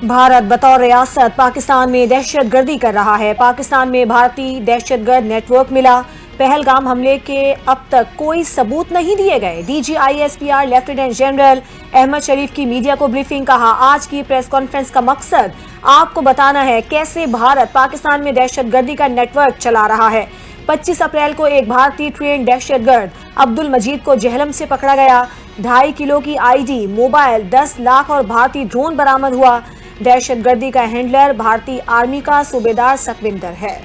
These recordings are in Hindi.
भारत बतौर रियासत पाकिस्तान में दहशतगर्दी कर रहा है। पाकिस्तान में भारतीय दहशतगर्द नेटवर्क मिला। पहलगाम हमले के अब तक कोई सबूत नहीं दिए गए। DGISPR लेफ्टिनेंट जनरल अहमद शरीफ की मीडिया को ब्रीफिंग। कहा, आज की प्रेस कॉन्फ्रेंस का मकसद आपको बताना है कैसे भारत पाकिस्तान में दहशतगर्दी का नेटवर्क चला रहा है। 25 अप्रैल को एक भारतीय ट्रेन दहशतगर्द अब्दुल मजीद को जहलम से पकड़ा गया। 2.5 किलो की ID, मोबाइल, 10 लाख और भारतीय ड्रोन बरामद हुआ। दहशतगर्दी का हैंडलर भारतीय आर्मी का सूबेदार सतविंदर है।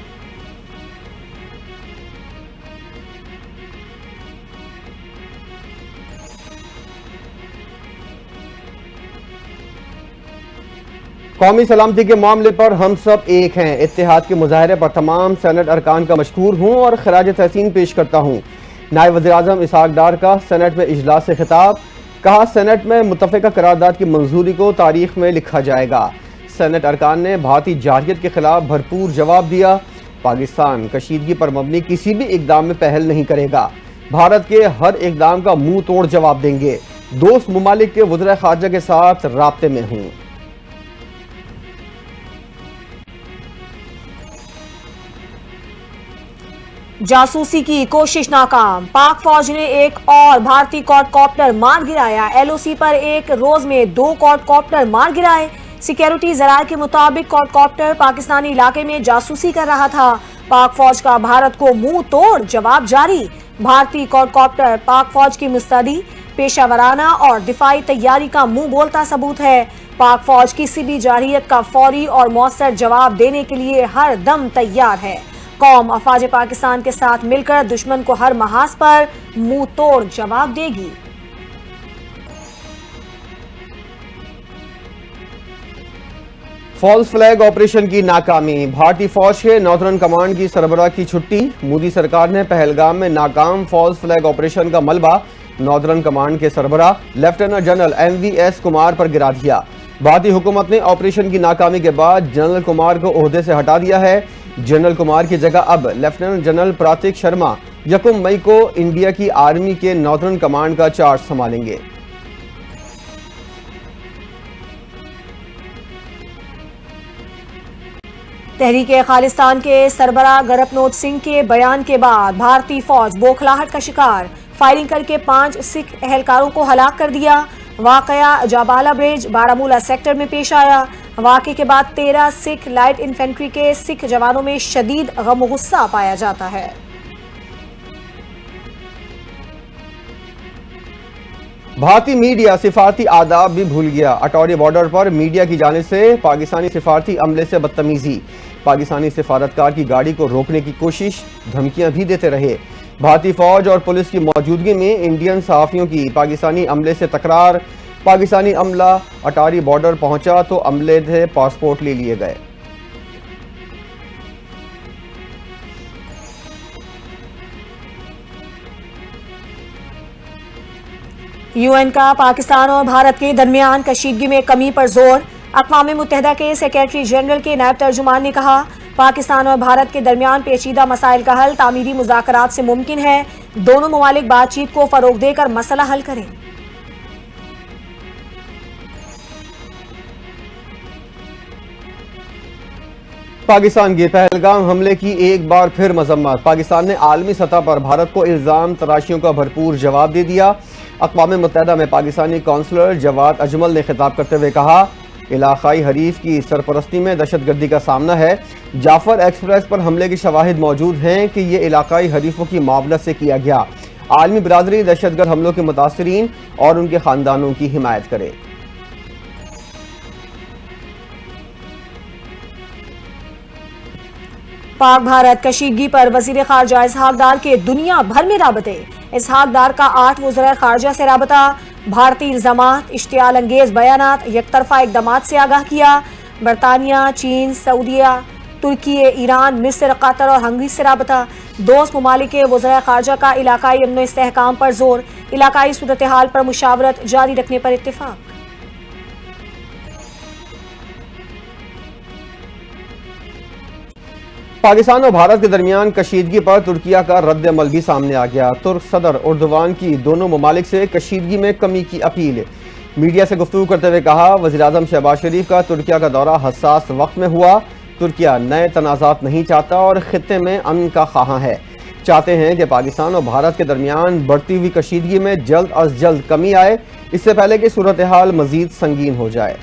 कौमी सलामती के मामले पर हम सब एक हैं। इत्तेहाद के मुजाहरे पर तमाम सेनेट अरकान का मशकूर हूँ और खराज तहसीन पेश करता हूँ। नायब वज़ीर-ए-आज़म इसहाक डार का सेनेट में इजलास से खिताब। कहा, सेनेट में मुत्तफ़िका करारदाद की मंजूरी को तारीख में लिखा जाएगा। सेनेट अरकान ने भारतीय जारहियत के खिलाफ भरपूर जवाब दिया। पाकिस्तान कशीदगी पर मबनी किसी भी इकदाम में पहल नहीं करेगा। भारत के हर इकदाम का मुंह तोड़ जवाब देंगे। दोस्त मुमालिक के वज़ीर ख़ारजा के साथ राब्ते में हूँ। जासूसी की कोशिश नाकाम। पाक फौज ने एक और भारतीय क्वाडकॉप्टर मार गिराया। LOC पर एक रोज में 2 क्वाडकॉप्टर मार गिराए। सिक्योरिटी जराये के मुताबिक क्वाडकॉप्टर पाकिस्तानी इलाके में जासूसी कर रहा था। पाक फौज का भारत को मुंह तोड़ जवाब जारी। भारतीय क्वाडकॉप्टर पाक फौज की मुस्तैदी, पेशावराना और दिफाई तैयारी का मुंह बोलता सबूत है। पाक फौज किसी भी जारहियत का फौरी और मौसर जवाब देने के लिए हर दम तैयार है। कौम अफवाज पाकिस्तान के साथ मिलकर दुश्मन को हर महाज पर मुंह तोड़ जवाब देगी। फॉल्स फ्लैग ऑपरेशन की नाकामी। भारतीय फौज के नॉर्दर्न कमांड की सरबराह की छुट्टी। मोदी सरकार ने पहलगाम में नाकाम फॉल्स फ्लैग ऑपरेशन का मलबा नॉर्दर्न कमांड के सरबराह लेफ्टिनेंट जनरल MVS कुमार पर गिरा दिया। भारतीय हुकूमत ने ऑपरेशन की नाकामी के बाद जनरल कुमार को ओहदे से हटा दिया है। जनरल कुमार की जगह अब लेफ्टिनेंट जनरल प्रातिक शर्मा 1 मई को इंडिया की आर्मी के नॉर्दर्न कमांड का चार्ज संभालेंगे। तहरीके खालिस्तान के सरबराह गरपनोद सिंह के बयान के बाद भारतीय फौज बौखलाहट का शिकार। फायरिंग करके 5 सिख एहलकारों को हलाक कर दिया। वाकया जाबाला ब्रिज, बारामूला सेक्टर में पेश आया। वाक़े के बाद 13 सिख लाइट इन्फेंट्री के सिख जवानों में शदीद गम गुस्सा पाया जाता है। भारतीय मीडिया सिफारती आदाब भी भूल गया। अटौरी बॉर्डर पर मीडिया की जानिब से पाकिस्तानी सिफारती अमले से बदतमीजी। पाकिस्तानी सिफारतकार की गाड़ी को रोकने की कोशिश, धमकियां भी देते रहे। भारतीय फौज और पुलिस की मौजूदगी में इंडियन सहाफ़ियों की पाकिस्तानी अमले से तकरार। पाकिस्तानी अमला अटारी बॉर्डर पहुंचा तो अमले से पासपोर्ट ले लिए गए। UN का पाकिस्तान और भारत के दरमियान कशीदगी में कमी पर जोर। अक़वाम मुत्तहिदा के सेक्रेटरी जनरल के नायब तर्जुमान ने कहा, पाकिस्तान और भारत के दरमियान पेचीदा मसाइल का हल तामीरी मुज़ाकरात से मुमकिन है। दोनों ममालिक बातचीत को फरोग देकर मसला हल करें। पाकिस्तान के पहलगाम हमले की एक बार फिर मजम्मत। पाकिस्तान ने आलमी सतह पर भारत को इल्जाम तराशियों का भरपूर जवाब दे दिया। अक़वाम मुत्तहिदा में पाकिस्तानी कौंसलर जवाद अजमल ने खिताब करते हुए कहा, इलाकाई हरीफ की सरपरस्ती में दहशतगर्दी का सामना है। जाफर एक्सप्रेस पर हमले की शवाहिद मौजूद हैं कि यह इलाकाई हरीफों की मावनत से किया गया। आलमी बिरादरी दहशतगर्द हमलों के मुतासरीन और उनके खानदानों की हिमायत करे। पाक भारत कशीदगी पर वजीर खारजा इसहाक डार के दुनिया भर में राबते। इसहाक डार का 8 वज़ीर खारजा से राबता। भारतीय इल्जामात, इश्तियाल अंगेज बयानात, यकतरफा इकदामात से आगाह किया। बरतानिया, चीन, सऊदिया, तुर्की, ईरान, मिस्र, कतर और हंगरी से राबता। दोस्त ममालिक के वज़ीर खारजा का इलाकाई अमन इस्तेहकाम पर जोर। इलाकाई सूरत हाल पर मुशावरत जारी रखने पर इत्तेफाक। पाकिस्तान और भारत के दरमियान कशीदगी पर तुर्किया का रद्द अमल भी सामने आ गया। तुर्क सदर उर्दवान की दोनों ममालिक से कशीदगी में कमी की अपील। मीडिया से गुफ्तगू करते हुए कहा, वज़ीर-ए-आज़म शहबाज शरीफ का तुर्किया का दौरा हसास वक्त में हुआ। तुर्किया नए तनाज़ात नहीं चाहता और खित्ते में अमन का ख्वाह है। चाहते हैं कि पाकिस्तान और भारत के दरमियान बढ़ती हुई कशीदगी में जल्द अज जल्द कमी आए, इससे पहले कि सूरत हाल मजीद संगीन हो जाए।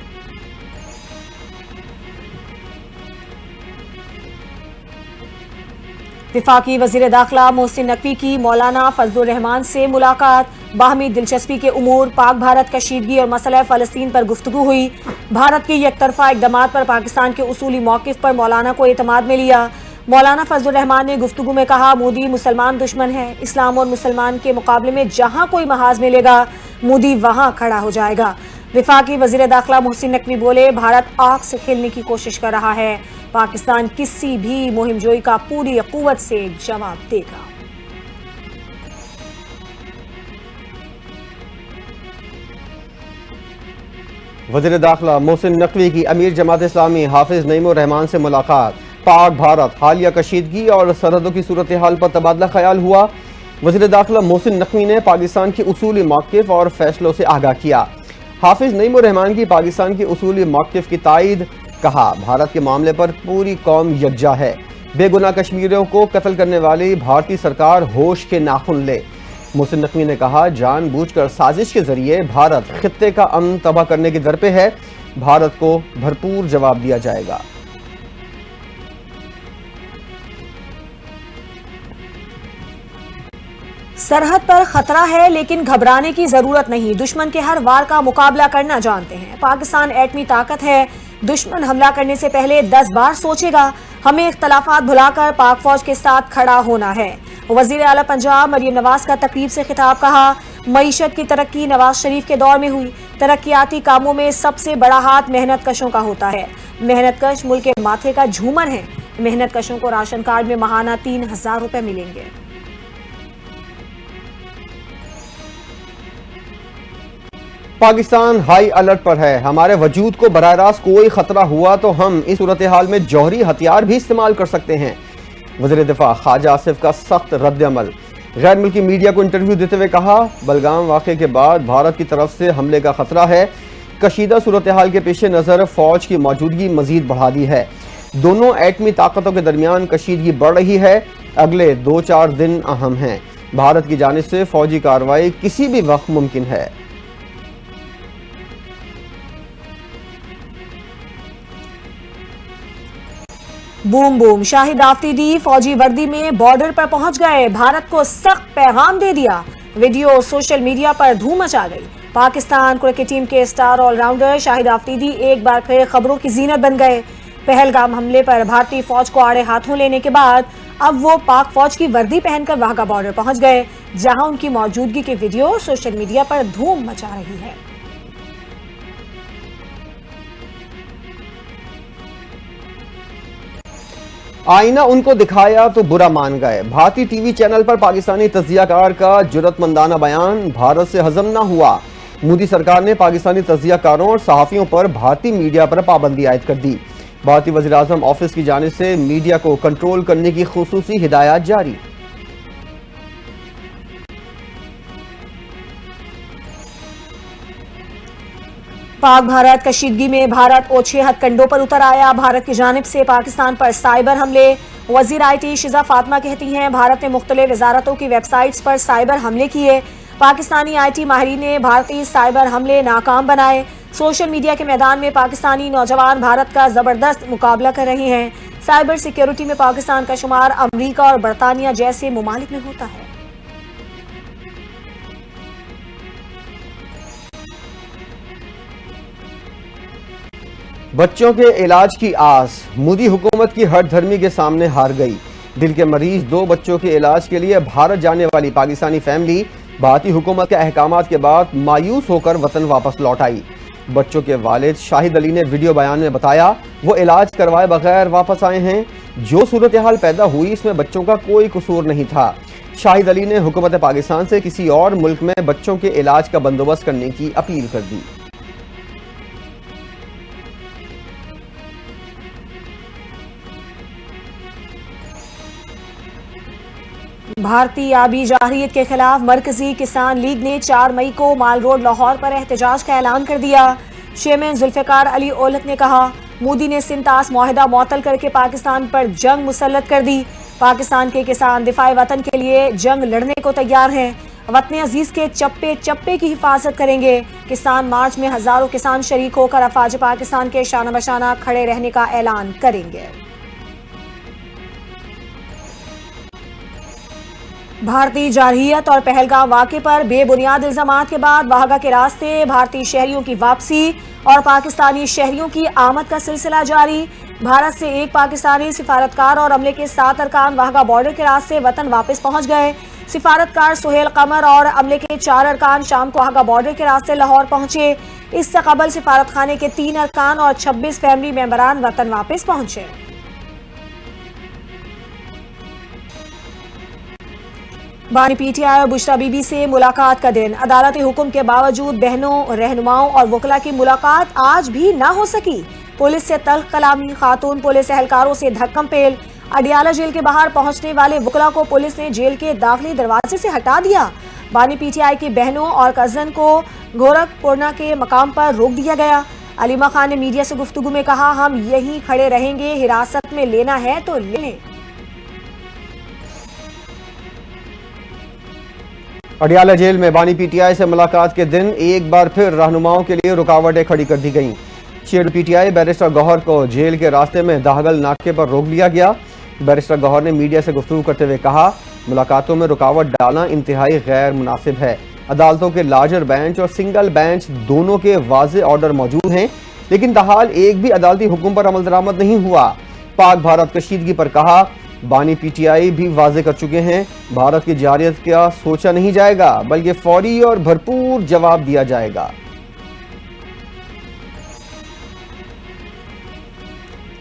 वफाकी वजीर दाखिला मोहसिन नकवी की मौलाना फजलुर रहमान से मुलाकात। बाहमी दिलचस्पी के उमूर, पाक भारत कशीदगी और मसला फ़लस्तीन पर गुफ्तगू हुई। भारत के यकतरफा इक़दामात पर पाकिस्तान के उसूली मौक़िफ़ पर मौलाना को एतमाद में लिया। मौलाना फजलुर रहमान ने गुफ्तगू में कहा, मोदी मुसलमान दुश्मन है। इस्लाम और मुसलमान के मुकाबले में जहाँ कोई महाज मिलेगा, मोदी वहाँ खड़ा हो जाएगा। वफाकी वजीर दाखिला मोहसिन नकवी बोले, भारत आग से खेलने की कोशिश कर रहा है। पाकिस्तान किसी भी मुहिमजोई का पूरी कुव्वत से जवाब देगा। वज़ीर दाखिला मोहसिन नकवी की अमीर जमात इस्लामी हाफिज नईमुर रहमान से मुलाकात। पाक भारत हालिया कशीदगी और सरहदों की सूरत हाल पर तबादला ख्याल हुआ। वज़ीर दाखिला मोहसिन नकवी ने पाकिस्तान के उसूली मौक़िफ़ और फैसलों से आगाह किया। हाफिज नईमुर रहमान की पाकिस्तान के उसूली मौक़िफ़ की तायद। कहा, भारत के मामले पर पूरी कौम यकजा है। बेगुनाह कश्मीरियों को कत्ल करने वाली भारतीय सरकार होश के नाखून ले। मोहसिन नकवी ने कहा, जानबूझकर साजिश के जरिए भारत खित्ते का अमन तबाह करने की दर पे है। भारत को भरपूर जवाब दिया जाएगा। सरहद पर खतरा है, लेकिन घबराने की जरूरत नहीं। दुश्मन के हर वार का मुकाबला करना जानते हैं। पाकिस्तान एटमी ताकत है। दुश्मन हमला करने से पहले 10 बार सोचेगा। हमें इख्तलाफात भुलाकर पाक फौज के साथ खड़ा होना है। वजीर आला पंजाब मरियम नवाज का तकरीब से खिताब। कहा, मईशत की तरक्की नवाज शरीफ के दौर में हुई। तरक्याती कामों में सबसे बड़ा हाथ मेहनत कशों का होता है। मेहनत कश मुल्क के माथे का झूमर है। मेहनत कशों को राशन कार्ड में माहाना 3000 रुपए मिलेंगे। पाकिस्तान हाई अलर्ट पर है। हमारे वजूद को बराह रास्त कोई खतरा हुआ तो हम इस सूरत हाल में जौहरी हथियार भी इस्तेमाल कर सकते हैं। वज़ीर दिफा ख्वाजा आसिफ का सख्त रद्द अमल। गैर मुल्की मीडिया को इंटरव्यू देते हुए कहा, बलगाम वाक़े के बाद भारत की तरफ से हमले का खतरा है। कशीदा सूरत हाल के पेश नज़र फौज की मौजूदगी मजीद बढ़ा दी है। दोनों एटमी ताकतों के दरमियान कशीदगी बढ़ रही है। अगले 2-4 दिन अहम हैं। भारत की जानिब से फौजी कार्रवाई किसी भी वक्त मुमकिन है। बूम बूम, शाहिद आफरीदी फौजी वर्दी में बॉर्डर पर पहुंच गए। भारत को सख्त पैगाम दे दिया। वीडियो सोशल मीडिया पर धूम मचा गई। पाकिस्तान क्रिकेट टीम के स्टार ऑलराउंडर शाहिद आफरीदी एक बार फिर खबरों की जीनत बन गए। पहलगाम हमले पर भारतीय फौज को आड़े हाथों लेने के बाद अब वो पाक फौज की वर्दी पहनकर वाघा बॉर्डर पहुंच गए, जहां उनकी मौजूदगी के वीडियो सोशल मीडिया पर धूम मचा रही है। आईना उनको दिखाया तो बुरा मान गए। भारतीय टीवी चैनल पर पाकिस्तानी तज्जियाकार का जुर्रतमंदाना बयान भारत से हजम न हुआ। मोदी सरकार ने पाकिस्तानी तज्जियाकारों और सहाफियों पर भारतीय मीडिया पर पाबंदी आयद कर दी। भारतीय वज़ीर-ए-आज़म ऑफिस की जानिब से मीडिया को कंट्रोल करने की खुसूसी हिदायत जारी। पाक भारत कशीदगी में भारत ओछे हथकंडों पर उतर आया। भारत की जानिब से पाकिस्तान पर साइबर हमले। वजीर IT शिजा फातिमा कहती हैं, भारत ने मुख्तलिफ वजारतों की वेबसाइट्स पर साइबर हमले किए। पाकिस्तानी IT माहिरीन ने भारतीय साइबर हमले नाकाम बनाए। सोशल मीडिया के मैदान में पाकिस्तानी नौजवान भारत का जबरदस्त मुकाबला कर रहे हैं। साइबर सिक्योरिटी में पाकिस्तान का शुमार अमरीका और बरतानिया जैसे ममालिक में होता है। बच्चों के इलाज की आस। मोदी हुकूमत की हर धर्मी के सामने हार गई। दिल के मरीज 2 बच्चों के इलाज के लिए भारत जाने वाली पाकिस्तानी फैमिली भारतीय हुकूमत के अहकामात के बाद मायूस होकर वतन वापस लौट आई। बच्चों के वालिद शाहिद अली ने वीडियो बयान में बताया, वो इलाज करवाए बगैर वापस आए हैं। जो सूरत हाल पैदा हुई इसमें बच्चों का कोई कसूर नहीं था। शाहिद अली ने हुकूमत पाकिस्तान से किसी और मुल्क में बच्चों के इलाज का बंदोबस्त करने की अपील कर दी। भारतीय आबी जारहियत के खिलाफ मरकजी किसान लीग ने 4 मई को माल रोड लाहौर पर एहतजाज का ऐलान कर दिया। चेयरमैन जुल्फिकार अली ओलत ने कहा, मोदी ने सिंतास मुआहिदा मुअत्तल करके पाकिस्तान पर जंग मुसल्लत कर दी। पाकिस्तान के किसान दिफाए वतन के लिए जंग लड़ने को तैयार हैं। वतन अजीज के चप्पे चप्पे की हिफाजत करेंगे। किसान मार्च में हजारों किसान शरीक होकर अफवाज पाकिस्तान के शाना बशाना खड़े रहने का ऐलान करेंगे। भारतीय जारहियत और पहलगाम वाक़े पर बेबुनियाद इल्जामात के बाद वाहगा के रास्ते भारतीय शहरियों की वापसी और पाकिस्तानी शहरियों की आमद का सिलसिला जारी। भारत से एक पाकिस्तानी सिफारतकार और अमले के 7 अरकान वाहगा बॉर्डर के रास्ते वतन वापस पहुंच गए। सिफारतकार सुहेल कमर और अमले के 4 अरकान शाम को वाहगा बॉर्डर के रास्ते लाहौर पहुंचे। इससे कबल सिफारत खाने के 3 अरकान और 26 फैमिली मेंबरान वतन वापस पहुंचे। बानी पीटीआई और बुशरा बीबी से मुलाकात का दिन। अदालती हुक्म के बावजूद बहनों, रहनुमाओं और वकला की मुलाकात आज भी न हो सकी। पुलिस से तल्ख कलामी, खातून पुलिस एहलकारों से धक्कम पेल। अडियाला जेल के बाहर पहुंचने वाले वकला को पुलिस ने जेल के दाखिली दरवाजे से हटा दिया। बानी पीटीआई की बहनों और कजन को गोरखपुरना के मकाम पर रोक दिया गया। अलीमा खान ने मीडिया से गुफ्तगू में कहा, हम यहीं खड़े रहेंगे, हिरासत में लेना है तो ले लें। अडियाला जेल में बानी पीटीआई से मुलाकात के दिन एक बार फिर रहनुमाओं के लिए रुकावटें खड़ी कर दी गईं। चेयर पीटीआई बैरिस्टर गौहर को जेल के रास्ते में दाहगल नाके पर रोक लिया गया। बैरिस्टर गौहर ने मीडिया से गुफ्तगू करते हुए कहा, मुलाकातों में रुकावट डालना इंतहाई गैर मुनासिब है। अदालतों के लार्जर बेंच और सिंगल बेंच दोनों के वाज़े ऑर्डर मौजूद हैं, लेकिन बहरहाल एक भी अदालती हुक्म पर अमल दरामद नहीं हुआ। पाक भारत कशीदगी पर कहा, बानी पीटीआई भी वाजे कर चुके हैं, भारत की जारियत का सोचा नहीं जाएगा बल्कि फौरी और भरपूर जवाब दिया जाएगा।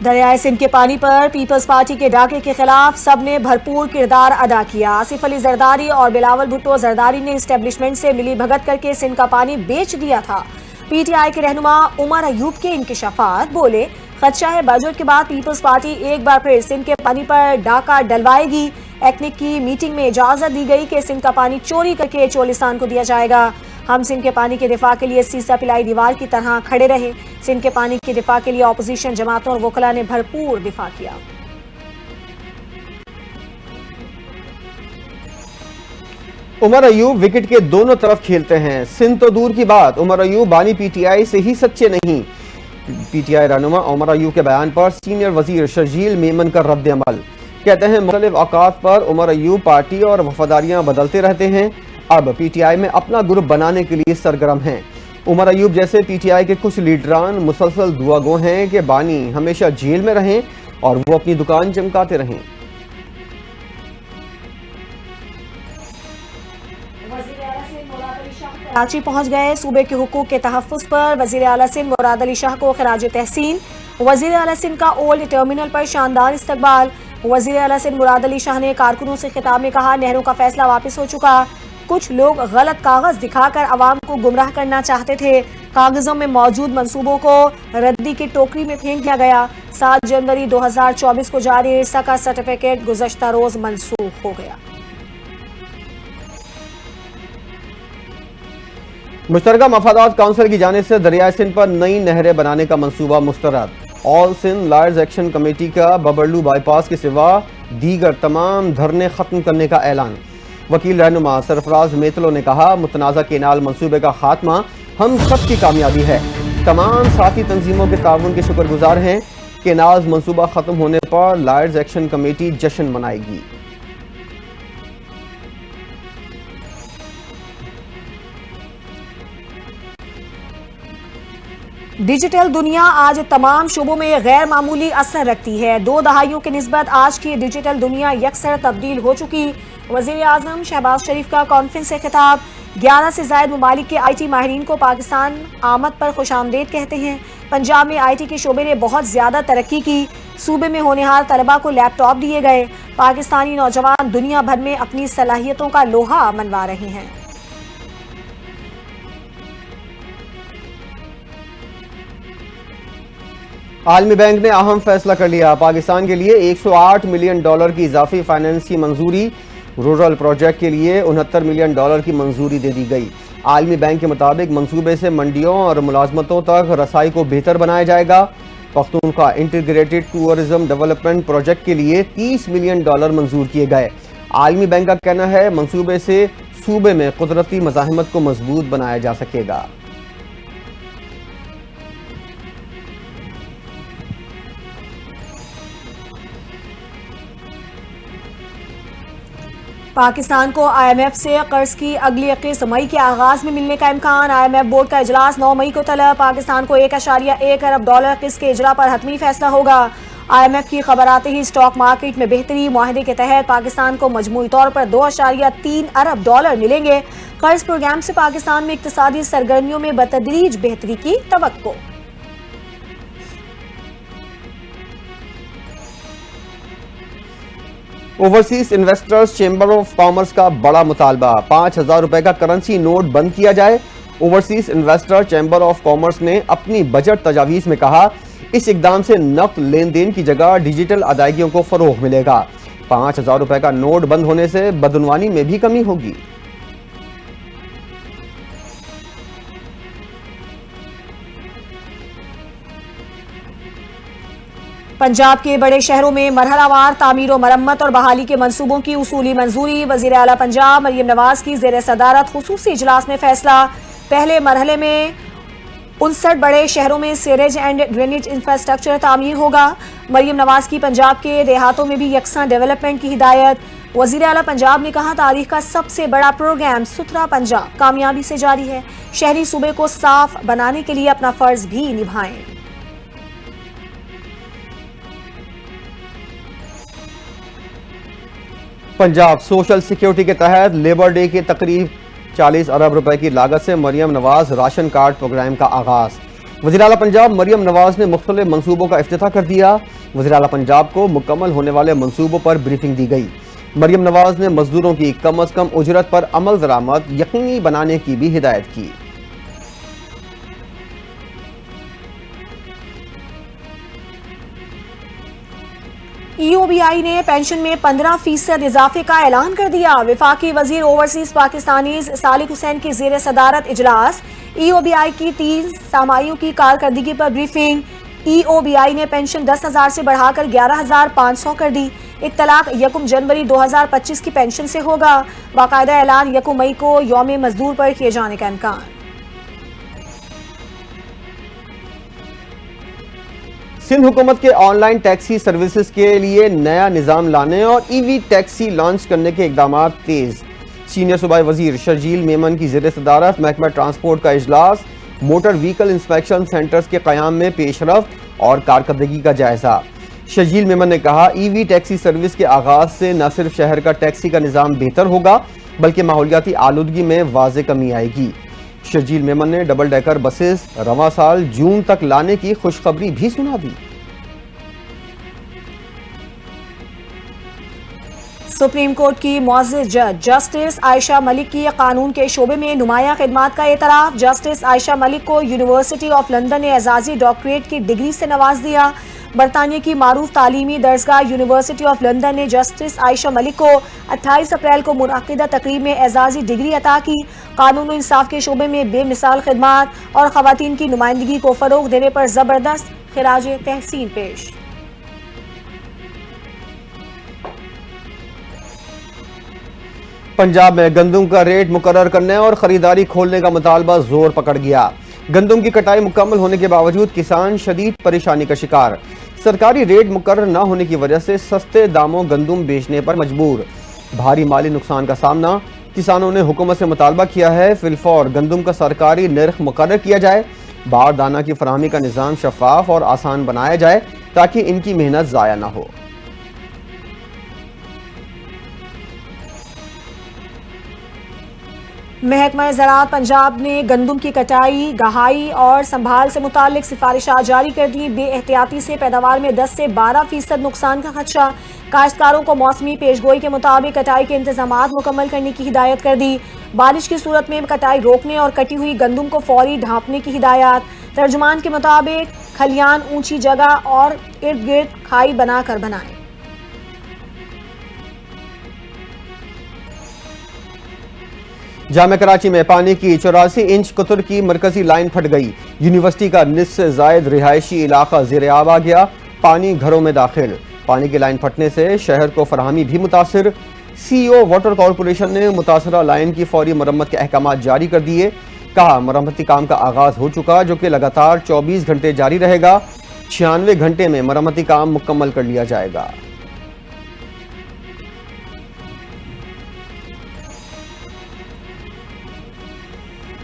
दरियाए सिंध के पानी पर पीपल्स पार्टी के डाके के खिलाफ सबने भरपूर किरदार अदा किया। आसिफ अली जरदारी और बिलावल भुट्टो जरदारी ने एस्टेब्लिशमेंट से मिली भगत करके सिंध का पानी बेच दिया था। पीटीआई के रहनुमा उमर अयूब के इंकिशाफात, बोले खदशा है बजट के बाद पीपल्स पार्टी एक बार फिर सिंध के पानी पर डाका डलवाएगी। एक्निक की मीटिंग में इजाजत दी गई कि सिंध का पानी चोरी करके चोलिस्तान को दिया जाएगा। हम सिंध के पानी के दिफा के लिए सीसा पिलाई दीवार की तरह खड़े रहे। सिंध के पानी के दिफा के लिए ऑपोजिशन जमातों और वकला ने भरपूर दिफा किया। उमर अयूब विकेट के दोनों तरफ खेलते हैं। सिंध तो दूर की बात, उमर अयूब बानी पीटीआई से ही सच्चे नहीं। पीटीआई रहनुमा उमर अयूब के बयान पर सीनियर वजीर शर्जील मेमन का रद्द अमल, कहते हैं मुख्तलिफ औकात पर उमर अयूब पार्टी और वफादारियां बदलते रहते हैं, अब पीटीआई में अपना ग्रुप बनाने के लिए सरगर्म हैं। उमर अयूब जैसे पीटीआई के कुछ लीडरान मुसलसल दुआगो हैं कि बानी हमेशा जेल में रहें और वो अपनी दुकान चमकाते रहें। कराची पहुंच गए। सूबे के हुकूक के तहफ़्फ़ुज़ पर वज़ीर आला सिंध मुराद अली शाह को खराज तहसीन। वज़ीर आला सिंध का ओल्ड टर्मिनल पर शानदार इस्तकबाल। वज़ीर आला सिंध मुराद अली शाह ने कारकुनों से खिताब में कहा, नहरों का फैसला वापस हो चुका। कुछ लोग गलत कागज दिखाकर अवाम को गुमराह करना चाहते थे। कागजों में मौजूद मंसूबों को रद्दी की टोकरी में फेंक दिया गया। 7 जनवरी 2024 को जारी इरसा का सर्टिफिकेट गुज़श्ता रोज मनसूख हो गया। मुश्तरका मफादात काउंसिल की जानिब से दरियाए सिंध पर नई नहरें बनाने का मंसूबा मुस्तरद। All Sindh lawyers action committee का बबरलू बाईपास के सिवा दीगर तमाम धरने खत्म करने का ऐलान। वकील रहनुमा सरफराज मेतलो ने कहा, मुतनाज़ा केनाल मंसूबे का खात्मा हम सब की कामयाबी है। तमाम साथी तंजीमों के ताउन के शुक्रगुजार हैं। केनाल मंसूबा खत्म होने पर लायर्स एक्शन कमेटी जश्न मनाएगी। डिजिटल दुनिया आज तमाम शोबों में गैर मामूली असर रखती है। 2 दहाइयों की निस्बत आज की डिजिटल दुनिया यकसर तब्दील हो चुकी। वज़ीर आज़म शहबाज शरीफ का कॉन्फ्रेंस से खिताब। 11 से ज़ायद ममालिक के IT माहिरीन को पाकिस्तान आमद पर खुशामदीद कहते हैं। पंजाब में IT के शोबे ने बहुत ज़्यादा तरक्की की। सूबे में होनहार तलबा को लैपटॉप दिए गए। पाकिस्तानी नौजवान दुनिया भर में अपनी सलाहियतों का लोहा मनवा रहे हैं। आलमी बैंक ने अहम फैसला कर लिया। पाकिस्तान के लिए $108 मिलियन की इजाफी फाइनेंस की मंजूरी। रूरल प्रोजेक्ट के लिए $69 मिलियन की मंजूरी दे दी गई। आलमी बैंक के मुताबिक मंसूबे से मंडियों और मुलाजमतों तक रसाई को बेहतर बनाया जाएगा। Pakhtunkhwa integrated tourism development project के लिए $30 मिलियन मंजूर किए गए। आलमी बैंक का कहना है मंसूबे से सूबे में कुदरती मज़ाहिमत को मजबूत बनाया जा सकेगा। पाकिस्तान को IMF से कर्ज की अगली किस्त मई के आगाज में मिलने का इम्कान। IMF बोर्ड का इजलास 9 मई को तलब। पाकिस्तान को $1.1 अरब किस्त के इजरा पर हतमी फैसला होगा। IMF की खबर आते ही स्टॉक मार्केट में बेहतरी। मुआहदे के तहत पाकिस्तान को मजमूई तौर पर $2.3 अरब मिलेंगे। कर्ज प्रोग्राम से पाकिस्तान में इक्तिसादी सरगर्मियों में बतदरीज बेहतरी की तवक्को। Overseas investors chamber of commerce का बड़ा मुतालबा, 5,000 रुपए का करेंसी नोट बंद किया जाए। Overseas investor chamber of commerce ने अपनी बजट तजावीज में कहा इस इकदाम से नकद लेन देन की जगह डिजिटल अदायगियों को फरोग मिलेगा। 5,000 रुपए का नोट बंद होने से बदनवानी में भी कमी होगी। पंजाब के बड़े शहरों में मरहलावार तामीर व मरम्मत और बहाली के मंसूबों की उसूली मंजूरी। वजीर आला पंजाब मरियम नवाज की जेर सदारत खुसूसी इजलास में फैसला। पहले मरहले में 59 बड़े शहरों में सीवरेज एंड ड्रेनेज इंफ्रास्ट्रक्चर तामीर होगा। मरियम नवाज की पंजाब के देहातों में भी यकसा डेवलपमेंट की हिदायत। वजीर आला पंजाब ने कहा तारीख का सबसे बड़ा प्रोग्राम सुथरा पंजाब कामयाबी से जारी है। शहरी सूबे को साफ बनाने के लिए अपना फर्ज भी निभाएं। पंजाब सोशल सिक्योरिटी के तहत लेबर डे की तकरीब 40 अरब रुपए की लागत से Maryam Nawaz ration card program का आगाज। वज़ीर आला पंजाब मरियम नवाज ने मुख्तलिफ मंसूबों का इफ्तिताह कर दिया। वज़ीर आला पंजाब को मुकम्मल होने वाले मंसूबों पर ब्रीफिंग दी गई। मरियम नवाज ने मजदूरों की कम अज कम उजरत पर अमल दरामद यकीनी बनाने की भी हिदायत की। EOBI ने पेंशन में 15% इजाफे का ऐलान कर दिया। विफाकी वजीर ओवरसीज पाकिस्तानीज सालिक हुसैन की जेर सदारत इजलास। EOBI की 3 सामाइयों की कारकर्दगी पर ब्रीफिंग। EOBI ने पेंशन 10,000 से बढ़ाकर 11,500 कर दी। इत्तलाक 1 जनवरी 2025 की पेंशन से होगा। बाकायदा ऐलान 1 मई को यौम मजदूर पर किए जाने का इम्कान। सिंध हुकूमत के ऑनलाइन टैक्सी सर्विसेज के लिए नया निज़ाम लाने और EV टैक्सी लॉन्च करने के इकदाम तेज। सीनियर सूबाई वजीर शर्जील मेमन की ज़ेर सदारत महकमा ट्रांसपोर्ट का इजलास। मोटर व्हीकल इंस्पेक्शन सेंटर्स के क़याम में पेशरफ्त और कारकर्दगी का जायजा। शर्जील मेमन ने कहा EV टैक्सी सर्विस के आगाज से न सिर्फ शहर का टैक्सी का निज़ाम बेहतर होगा बल्कि माहौलियाती आलूदगी में वाज़े कमी आएगी। शर्जील मेमन ने डबल डेकर बसेस रवां साल जून तक लाने की खुशखबरी भी सुना दी। सुप्रीम कोर्ट की मुअज़्ज़िज़ जज जस्टिस आयशा मलिक की कानून के शोबे में नुमाया खिदमात का एतराफ़। जस्टिस आयशा मलिक को यूनिवर्सिटी ऑफ लंदन ने एजाज़ी डॉक्टरेट की डिग्री से नवाज दिया। बरतानिया की मारूफ तालीमी दरसगाह यूनिवर्सिटी ऑफ लंदन ने जस्टिस आयशा मलिक को 28 अप्रैल को मुनअक़िदा तकरीब में एजाज़ी डिग्री अता की। कानून और इंसाफ के शोबे में बेमिसाल खिदमात और ख़वातीन की नुमाइंदगी को फ़रोग़ देने पर ज़बरदस्त खिराज तहसीन पेश। पंजाब में गंदम का रेट मुकर्रर करने और खरीदारी खोलने का मुतालबा जोर पकड़ गया। गंदम की कटाई मुकम्मल होने के बावजूद किसान शदीद परेशानी का शिकार। सरकारी रेट मुकर्रर न होने की वजह से सस्ते दामों गंदम बेचने पर मजबूर। भारी माली नुकसान का सामना। किसानों ने हुकूमत से मुतालबा किया है फिलफौर गंदम का सरकारी नर्ख मुकर्रर किया जाए। बार दाना की फराहमी का निज़ाम शफाफ और आसान बनाया जाए ताकि इनकी मेहनत ज़ाया न हो। महकमा ज़राअत पंजाब ने गंदम की कटाई, गहाई और संभाल से मुतालिक सिफारिशात जारी कर दी। बेएहतियाती से पैदावार में 10 से 12% नुकसान का खदशा। काश्तकारों को मौसमी पेशगोई के मुताबिक कटाई के इंतजामात मुकम्मल करने की हिदायत कर दी। बारिश की सूरत में कटाई रोकने और कटी हुई गंदम को फौरी ढांपने की हिदायत। तर्जुमान के मुताबिक खलियान ऊंची जगह और इर्द गिर्द खाई बनाकर बनाएं। जामे कराची में पानी की 84 इंच कुतर की मरकजी लाइन फट गई। यूनिवर्सिटी का निस्फ से जायद रिहायशी इलाका ज़ेर आब आ गया। पानी घरों में दाखिल। पानी की लाइन फटने से शहर को फराहमी भी मुतासिर। CEO वाटर कॉरपोरेशन ने मुतासरा लाइन की फौरी मरम्मत के अहकाम जारी कर दिए। कहा मरम्मती काम का आगाज हो चुका, जो कि लगातार 24 घंटे जारी रहेगा। 96 घंटे में मरम्मती काम मुकम्मल कर लिया जाएगा।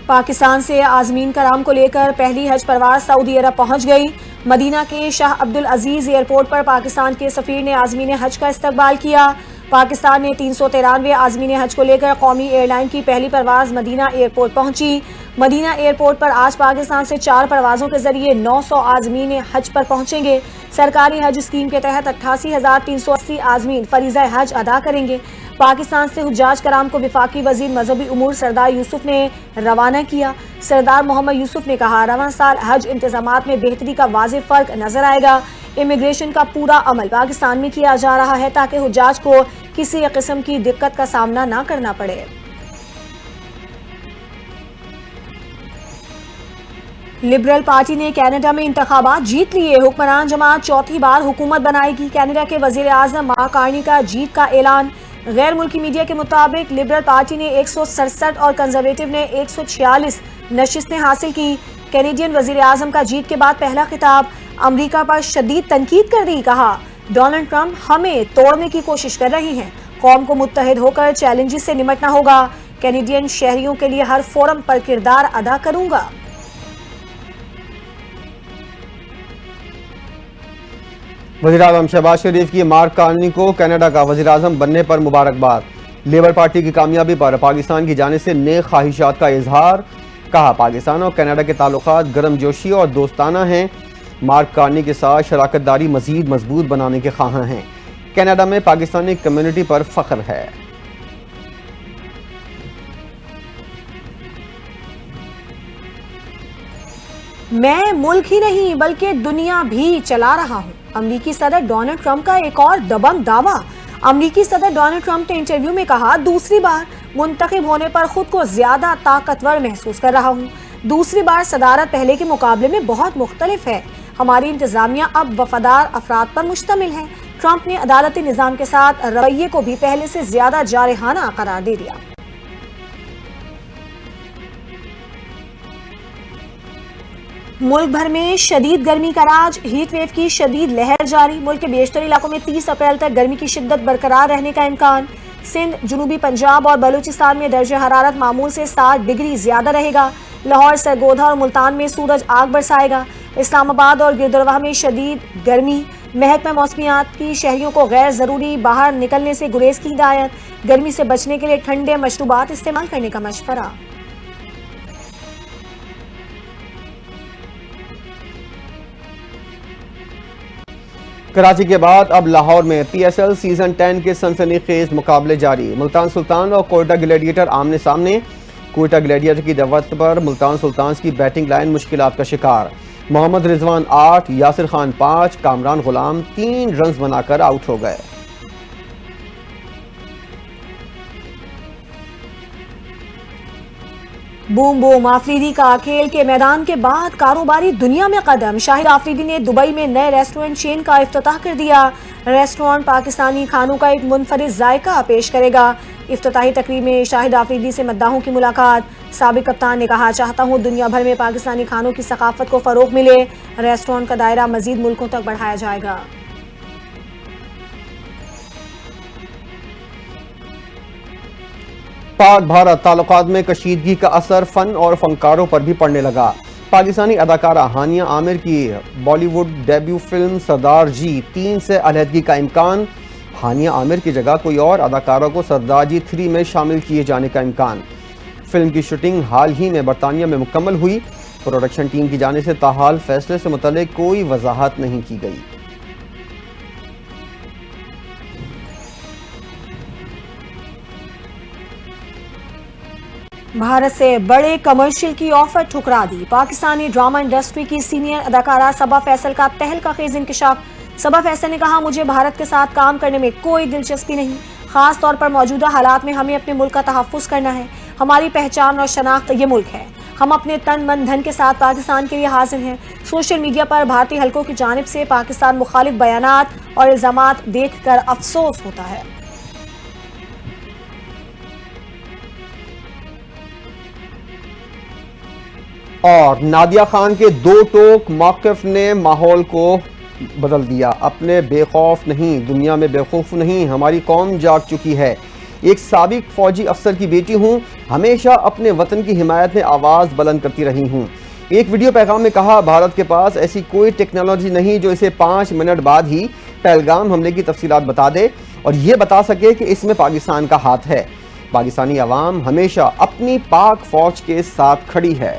पाकिस्तान से आजमीन कराम को लेकर पहली हज परवाज सऊदी अरब पहुंच गई। मदीना के शाह अब्दुल अजीज एयरपोर्ट पर पाकिस्तान के सफीर ने आजमीन हज का इस्तकबाल किया। पाकिस्तान ने 393 आजमीन हज को लेकर कौमी एयरलाइन की पहली परवाज मदीना एयरपोर्ट पहुंची। मदीना एयरपोर्ट पर आज पाकिस्तान से 4 परवाजों के जरिए 900 आजमीन हज पर पहुंचेंगे। सरकारी हज स्कीम के तहत 88,380 आजमीन फरीज़ा हज अदा करेंगे। पाकिस्तान से हुज्जाज कराम को वफाकी वजीर मजहबी उमूर सरदार यूसुफ ने रवाना किया। सरदार मोहम्मद यूसुफ ने कहा रवां साल हज इंतजामात में बेहतरी का वाज़ेह फर्क नजर आएगा। इमिग्रेशन का पूरा अमल पाकिस्तान में किया जा रहा है ताकि हुज्जाज को किसी किस्म की दिक्कत का सामना न करना पड़े। लिबरल पार्टी ने कनाडा में इंतखाबात जीत लिए। हुक्मरान जमात चौथी बार हुकूमत बनाएगी। कनाडा के वजीर आजम मार्क कार्नी का जीत का ऐलान। गैर मुल्की मीडिया के मुताबिक लिबरल पार्टी ने 167 और कंजर्वेटिव ने 146 नशिस्तें हासिल की। कैनेडियन वजीर आजम का जीत के बाद पहला खिताब। अमरीका पर शदीद तनकीद कर दी। कहा डोनाल्ड ट्रंप हमें तोड़ने की कोशिश कर रही हैं। कौम को मुत्तहिद होकर चैलेंजेस से निपटना होगा। कैनेडियन शहरियों के लिए हर फोरम पर किरदार अदा करूंगा। वज़ीर-ए-आज़म शहबाज शरीफ की मार्क कार्नी को कनाडा का वज़ीर-ए-आज़म बनने पर मुबारकबाद। लेबर पार्टी की कामयाबी पर पाकिस्तान की जानिब से नेक ख्वाहिशात का इजहार। कहा पाकिस्तान और कनाडा के ताल्लुकात गर्मजोशी और दोस्ताना हैं। मार्क कार्नी के साथ शराकतदारी मजीद मजबूत बनाने के ख्वाहां हैं। कनाडा में पाकिस्तानी कम्युनिटी पर फख्र है। मैं मुल्क ही नहीं बल्कि दुनिया भी चला रहा हूं। अमरीकी सदर डोनाल्ड ट्रंप का एक और दबंग दावा। अमरीकी सदर डोनाल्ड ट्रंप ने इंटरव्यू में कहा दूसरी बार मुंतखब होने पर खुद को ज्यादा ताकतवर महसूस कर रहा हूं। दूसरी बार सदारत पहले के मुकाबले में बहुत मुख्तलिफ है। हमारी इंतजामिया अब वफादार अफराद पर मुश्तमिल है। ट्रंप ने अदालती निजाम के साथ रवैये को भी पहले से ज्यादा जारहाना करार दे दिया। मुल्क भर में शदीद गर्मी का राज। हीट वेव की शदीद लहर जारी। मुल्क के बेशतर इलाकों में 30 अप्रैल तक गर्मी की शिद्दत बरकरार रहने का इम्कान। सिंध, जनूबी पंजाब और बलूचिस्तान में दर्जे हरारत मामूल से 60 डिग्री ज्यादा रहेगा। लाहौर, सरगोधा और मुल्तान में सूरज आग बरसाएगा। इस्लामाबाद और गिरदरवाह में शदीद गर्मी। महकमा मौसमियात की शहरियों को गैर जरूरी बाहर निकलने से गुरेज की हिदायत। गर्मी से बचने के लिए ठंडे मशरूबात इस्तेमाल करने का मशवरा। कराची के बाद अब लाहौर में PSL सीजन 10 के सनसनीखेज मुकाबले जारी। मुल्तान सुल्तान और कोयटा ग्लैडिएटर आमने सामने। कोयटा ग्लैडिएटर की दावत पर मुल्तान सुल्तान की बैटिंग लाइन मुश्किलात का शिकार। मोहम्मद रिजवान 8, यासिर खान 5, कामरान गुलाम 3 रन बनाकर आउट हो गए। बूम बूम आफरीदी का खेल के मैदान के बाद कारोबारी दुनिया में कदम। शाहिद आफरीदी ने दुबई में नए रेस्टोरेंट चेन का इफ्तिताह कर दिया। रेस्टोरेंट पाकिस्तानी खानों का एक मुनफरिद जायका पेश करेगा। इफ्तिताही तकरीब में शाहिद आफरीदी से मद्दाहों की मुलाकात। साबिक कप्तान ने कहा चाहता हूं दुनिया भर में पाकिस्तानी खानों की सकाफत को फरोग मिले। रेस्टोरेंट का दायरा मजीद मुल्कों तक बढ़ाया जाएगा। पाक भारत ताल्लुकात में कशीदगी का असर फन और फनकारों पर भी पड़ने लगा। पाकिस्तानी अदाकारा हानिया आमिर की बॉलीवुड डेब्यू फिल्म सरदार जी 3 से अलहदगी का इम्कान। हानिया आमिर की जगह कोई और अदाकारा को सरदार जी 3 में शामिल किए जाने का इम्कान। फिल्म की शूटिंग हाल ही में बरतानिया में मुकम्मल हुई। प्रोडक्शन टीम की जानिब से ताहाल फैसले से मुतल्लिक कोई वजाहत नहीं की गई। भारत से बड़े कमर्शियल की ऑफर ठुकरा दी। पाकिस्तानी ड्रामा इंडस्ट्री की सीनियर अदाकारा सबा फैसल का तहलका खेज इंकशाफ। सबा फैसल ने कहा मुझे भारत के साथ काम करने में कोई दिलचस्पी नहीं। खास तौर पर मौजूदा हालात में हमें अपने मुल्क का तहफ़्फ़ुज़ करना है। हमारी पहचान और शनाख्त ये मुल्क है। हम अपने तन मन धन के साथ पाकिस्तान के लिए हाजिर हैं। सोशल मीडिया पर भारतीय हलकों की जानिब से पाकिस्तान मुखालिफ बयानात और इल्जामात देखकर अफसोस होता है। और नादिया खान के दो टोक मौक़िफ़ ने माहौल को बदल दिया। अपने बेखौफ नहीं, दुनिया में बेवकूफ़ नहीं, हमारी कौम जाग चुकी है। एक साबिक फौजी अफसर की बेटी हूँ, हमेशा अपने वतन की हिमायत में आवाज़ बुलंद करती रही हूँ। एक वीडियो पैगाम में कहा, भारत के पास ऐसी कोई टेक्नोलॉजी नहीं जो इसे 5 मिनट बाद ही पहलगाम हमले की तफसीलात बता दे और ये बता सके कि इसमें पाकिस्तान का हाथ है। पाकिस्तानी अवाम हमेशा अपनी पाक फौज के साथ खड़ी है।